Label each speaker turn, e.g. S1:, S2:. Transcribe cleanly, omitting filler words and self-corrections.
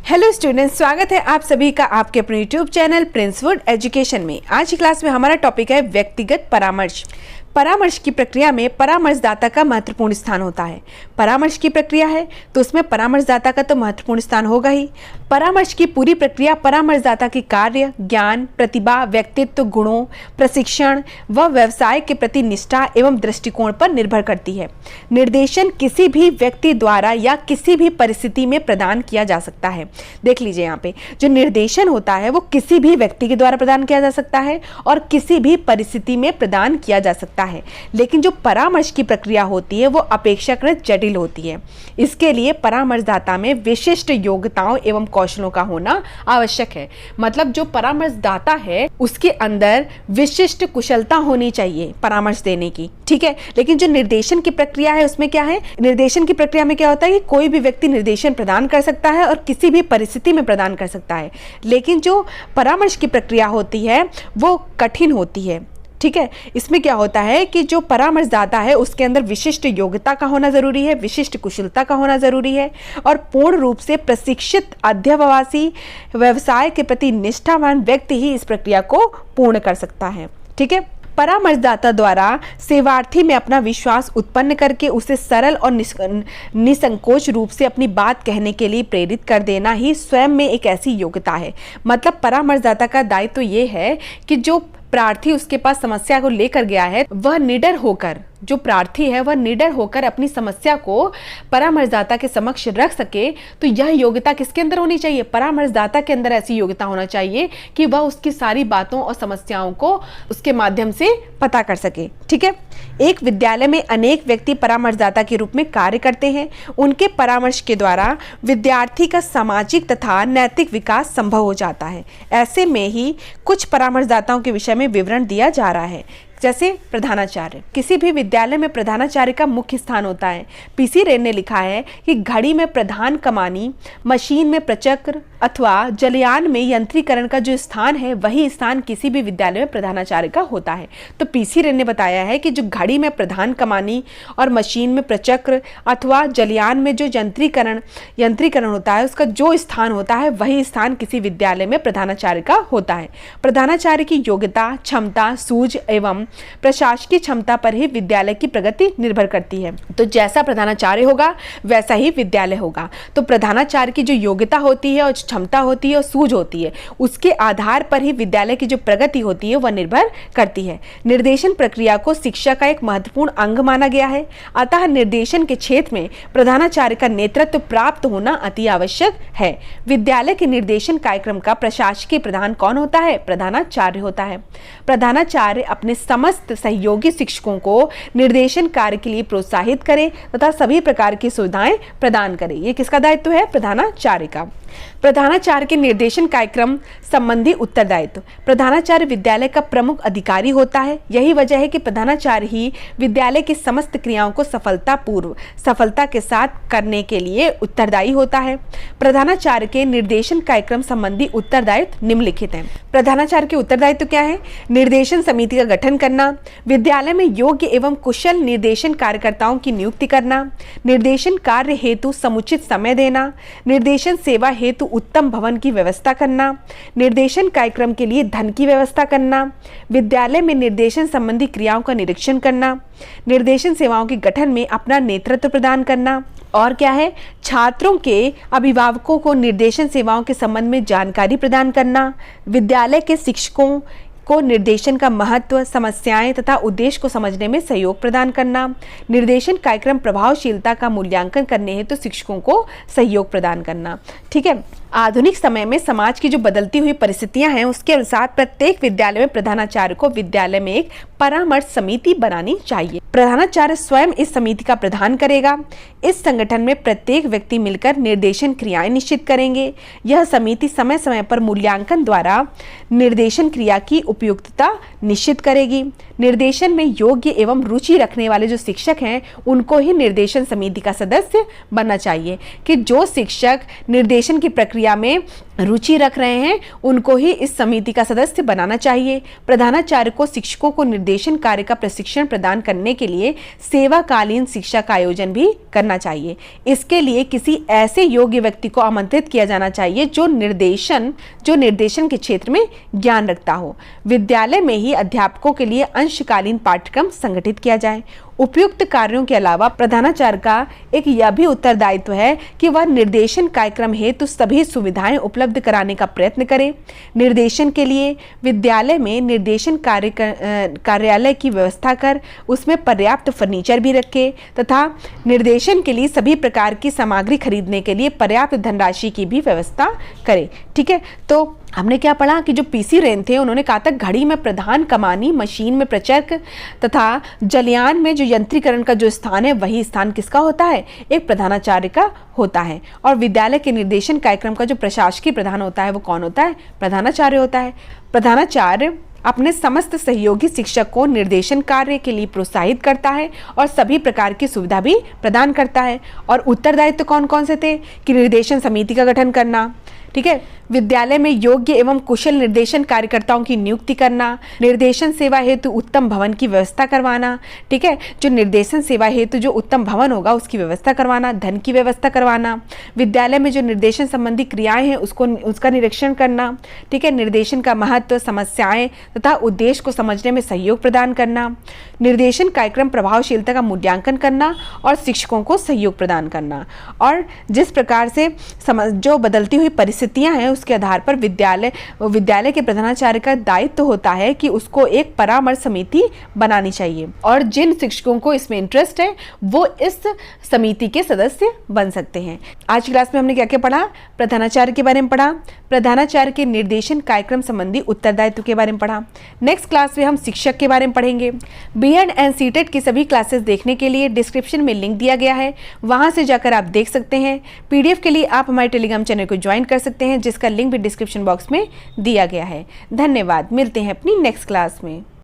S1: Hello students, स्वागत है आप सभी का आपके अपने यूट्यूब चैनल प्रिंसवुड एजुकेशन में। आज की क्लास में हमारा टॉपिक है व्यक्तिगत परामर्श। परामर्श की प्रक्रिया में परामर्शदाता का महत्वपूर्ण स्थान होता है। परामर्श की प्रक्रिया है तो उसमें परामर्शदाता का तो महत्वपूर्ण स्थान होगा ही। परामर्श की पूरी प्रक्रिया परामर्शदाता के कार्य, ज्ञान, प्रतिभा, व्यक्तित्व गुणों, प्रशिक्षण व व्यवसाय के प्रति निष्ठा एवं दृष्टिकोण पर निर्भर करती है। निर्देशन किसी भी व्यक्ति द्वारा या किसी भी परिस्थिति में प्रदान किया जा सकता है। देख लीजिए, यहाँ पे जो निर्देशन होता है वो किसी भी व्यक्ति के द्वारा प्रदान किया जा सकता है और किसी भी परिस्थिति में प्रदान किया जा सकता है। लेकिन जो परामर्श की प्रक्रिया होती है वो अपेक्षाकृत जटिल होती है। इसके लिए परामर्शदाता में विशिष्ट योग्यताओं एवं कौशलों का होना आवश्यक है। मतलब जो परामर्शदाता है उसके अंदर विशिष्ट कुशलता होनी चाहिए परामर्श देने की, ठीक है। लेकिन जो निर्देशन की प्रक्रिया है उसमें क्या है, निर्देशन की प्रक्रिया में क्या होता है कि कोई भी व्यक्ति निर्देशन प्रदान कर सकता है और किसी भी परिस्थिति में प्रदान कर सकता है। लेकिन जो परामर्श की प्रक्रिया होती है वो कठिन होती है, ठीक है। इसमें क्या होता है कि जो परामर्शदाता है उसके अंदर विशिष्ट योग्यता का होना जरूरी है, विशिष्ट कुशलता का होना जरूरी है और पूर्ण रूप से प्रशिक्षित अध्यवसायी व्यवसाय के प्रति निष्ठावान व्यक्ति ही इस प्रक्रिया को पूर्ण कर सकता है, ठीक है। परामर्शदाता द्वारा सेवार्थी में अपना विश्वास उत्पन्न करके उसे सरल और निसंकोच रूप से अपनी बात कहने के लिए प्रेरित कर देना ही स्वयं में एक ऐसी योग्यता है। मतलब परामर्शदाता का दायित्व तो ये है कि जो प्रार्थी उसके पास समस्या को लेकर गया है वह निडर होकर, जो प्रार्थी है वह निडर होकर अपनी समस्या को परामर्शदाता के समक्ष रख सके। तो यह योग्यता किसके अंदर होनी चाहिए, परामर्शदाता के अंदर ऐसी योग्यता होना चाहिए कि वह उसकी सारी बातों और समस्याओं को उसके माध्यम से पता कर सके, ठीक है। एक विद्यालय में अनेक व्यक्ति परामर्शदाता के रूप में कार्य करते हैं। उनके परामर्श के द्वारा विद्यार्थी का सामाजिक तथा नैतिक विकास संभव हो जाता है। ऐसे में ही कुछ परामर्शदाताओं के विषय में विवरण दिया जा रहा है। जैसे प्रधानाचार्य, किसी भी विद्यालय में प्रधानाचार्य का मुख्य स्थान होता है। पीसी रेन ने लिखा है कि घड़ी में प्रधान कमानी, मशीन में प्रचक्र अथवा जलयान में यंत्रीकरण का जो स्थान है वही स्थान किसी भी विद्यालय में प्रधानाचार्य का होता है। तो पीसी रेन ने बताया है कि जो घड़ी में प्रधान कमानी और मशीन में प्रचक्र अथवा जलयान में जो यंत्रीकरण होता है उसका जो स्थान होता है वही स्थान किसी विद्यालय में प्रधानाचार्य का होता है। प्रधानाचार्य की योग्यता, क्षमता, सूझ एवं प्रशासकीय क्षमता पर ही विद्यालय की प्रगति निर्भर करती है। तो जैसा प्रधानाचार्य होगा वैसा ही विद्यालय होगा। तो प्रधानाचार्य की जो योग्यता होती है और क्षमता होती है और सूझ होती है उसके आधार पर ही विद्यालय की जो प्रगति होती है वह निर्भर करती है। निर्देशन प्रक्रिया को शिक्षा का एक महत्वपूर्ण अंग माना गया है। अतः निर्देशन के क्षेत्र में प्रधानाचार्य का नेतृत्व प्राप्त होना अति आवश्यक है। विद्यालय के निर्देशन कार्यक्रम का प्रशासकीय प्रधान कौन होता है, प्रधानाचार्य होता है। प्रधानाचार्य अपने समस्त सहयोगी शिक्षकों को निर्देशन कार्य के लिए प्रोत्साहित करे तथा सभी प्रकार की सुविधाएं प्रदान करे। ये किसका दायित्व है, प्रधानाचार्य का। प्रधानाचार्य के निर्देशन कार्यक्रम संबंधी उत्तरदायित्व। प्रधानाचार्य विद्यालय का प्रमुख अधिकारी होता है। यही वजह है कि प्रधानाचार्य ही विद्यालय की समस्त क्रियाओं को सफलता के साथ करने के लिए उत्तरदायी होता है। प्रधानाचार्य के निर्देशन कार्यक्रम संबंधी उत्तरदायित्व निम्नलिखित हैं। प्रधानाचार्य के उत्तरदायित्व क्या है, निर्देशन समिति का गठन करना, विद्यालय में योग्य एवं कुशल निर्देशन कार्यकर्ताओं की नियुक्ति करना, निर्देशन कार्य हेतु समुचित समय देना, निर्देशन सेवा हेतु उत्तम भवन की व्यवस्था करना, निर्देशन कार्यक्रम के लिए धन की व्यवस्था करना, विद्यालय में निर्देशन संबंधी क्रियाओं का निरीक्षण करना, निर्देशन सेवाओं के गठन में अपना नेतृत्व प्रदान करना और क्या है, छात्रों के अभिभावकों को निर्देशन सेवाओं के संबंध में जानकारी प्रदान करना, विद्यालय के शिक्षकों को निर्देशन का महत्व, समस्याएं तथा उद्देश्य को समझने में सहयोग प्रदान करना, निर्देशन कार्यक्रम प्रभावशीलता का मूल्यांकन करने हेतु तो शिक्षकों को सहयोग प्रदान करना, ठीक है। आधुनिक समय में समाज की जो बदलती हुई परिस्थितियां हैं उसके अनुसार प्रत्येक विद्यालय में प्रधानाचार्य को विद्यालय में एक परामर्श समिति बनानी चाहिए। प्रधानाचार्य स्वयं इस समिति का प्रधान करेगा। इस संगठन में प्रत्येक व्यक्ति मिलकर निर्देशन क्रियाएं निश्चित करेंगे। यह समिति समय समय पर मूल्यांकन द्वारा निर्देशन क्रिया की उपयुक्तता निश्चित करेगी। निर्देशन में योग्य एवं रुचि रखने वाले जो शिक्षक हैं उनको ही निर्देशन समिति का सदस्य बनना चाहिए, कि जो शिक्षक निर्देशन की प्रक्रिया में रुचि रख रहे हैं उनको ही इस समिति का सदस्य बनाना चाहिए। प्रधानाचार्य को शिक्षकों को निर्देशन कार्य का प्रशिक्षण प्रदान करने के लिए सेवाकालीन शिक्षा का आयोजन भी करना चाहिए। इसके लिए किसी ऐसे योग्य व्यक्ति को आमंत्रित किया जाना चाहिए जो निर्देशन के क्षेत्र में ज्ञान रखता हो। विद्यालय में ही अध्यापकों के लिए अंशकालीन पाठ्यक्रम संगठित किया जाए। उपयुक्त कार्यों के अलावा प्रधानाचार्य का एक यह भी उत्तरदायित्व है कि वह निर्देशन कार्यक्रम हेतु सभी सुविधाएं उपलब्ध कराने का प्रयत्न करे। निर्देशन के लिए विद्यालय में निर्देशन कार्यालय की व्यवस्था कर उसमें पर्याप्त फर्नीचर भी रखे तथा निर्देशन के लिए सभी प्रकार की सामग्री खरीदने के लिए पर्याप्त धनराशि की भी व्यवस्था करे। ठीक है, तो हमने क्या पढ़ा कि जो पीसी रेन थे उन्होंने कहा था घड़ी में प्रधान कमानी, मशीन में प्रचर्क तथा जलयान में जो यंत्रीकरण का जो स्थान है वही स्थान किसका होता है? एक प्रधानाचार्य का होता है। और विद्यालय के निर्देशन कार्यक्रम का जो प्रशासकीय प्रधान होता है वो कौन होता है? प्रधानाचार्य होता है। प्रधानाचार्य अपने समस्त सहयोगी शिक्षक को निर्देशन कार्य के लिए प्रोत्साहित करता है और सभी प्रकार की सुविधा भी प्रदान करता है। और उत्तरदायित्व कौन कौन से थे? कि निर्देशन समिति का गठन करना, ठीक है, विद्यालय में योग्य एवं कुशल निर्देशन कार्यकर्ताओं की नियुक्ति करना, निर्देशन सेवा हेतु उत्तम भवन की व्यवस्था करवाना, ठीक है, जो निर्देशन सेवा हेतु जो उत्तम भवन होगा उसकी व्यवस्था करवाना, धन की व्यवस्था करवाना, विद्यालय में जो निर्देशन संबंधी क्रियाएं हैं उसका निरीक्षण करना, ठीक है, निर्देशन का महत्व, समस्याएं तथा उद्देश्य को समझने में सहयोग प्रदान करना, निर्देशन कार्यक्रम प्रभावशीलता का मूल्यांकन करना और शिक्षकों को सहयोग प्रदान करना। और जिस प्रकार से जो बदलती हुई परिस्थितियां हैं उसके आधार पर विद्यालय के प्रधानाचार्य का दायित्व होता है कि उसको एक परामर्श समिति बनानी चाहिए और जिन शिक्षकों को इसमें इंटरेस्ट है वो इस समिति के सदस्य बन सकते हैं। आज की क्लास में हमने क्या क्या पढ़ा? प्रधानाचार्य के बारे में पढ़ा, प्रधानाचार्य के निर्देशन कार्यक्रम संबंधी उत्तरदायित्व के बारे में पढ़ा। नेक्स्ट क्लास में हम शिक्षक के बारे में पढ़ेंगे। बीएड एंड सीटेट की सभी क्लासेस देखने के लिए डिस्क्रिप्शन में लिंक दिया गया है, वहां से जाकर आप देख सकते हैं। पीडीएफ के लिए आप हमारे टेलीग्राम चैनल को ज्वाइन कर सकते हैं जिसका लिंक भी डिस्क्रिप्शन बॉक्स में दिया गया है। धन्यवाद, मिलते हैं अपनी नेक्स्ट क्लास में।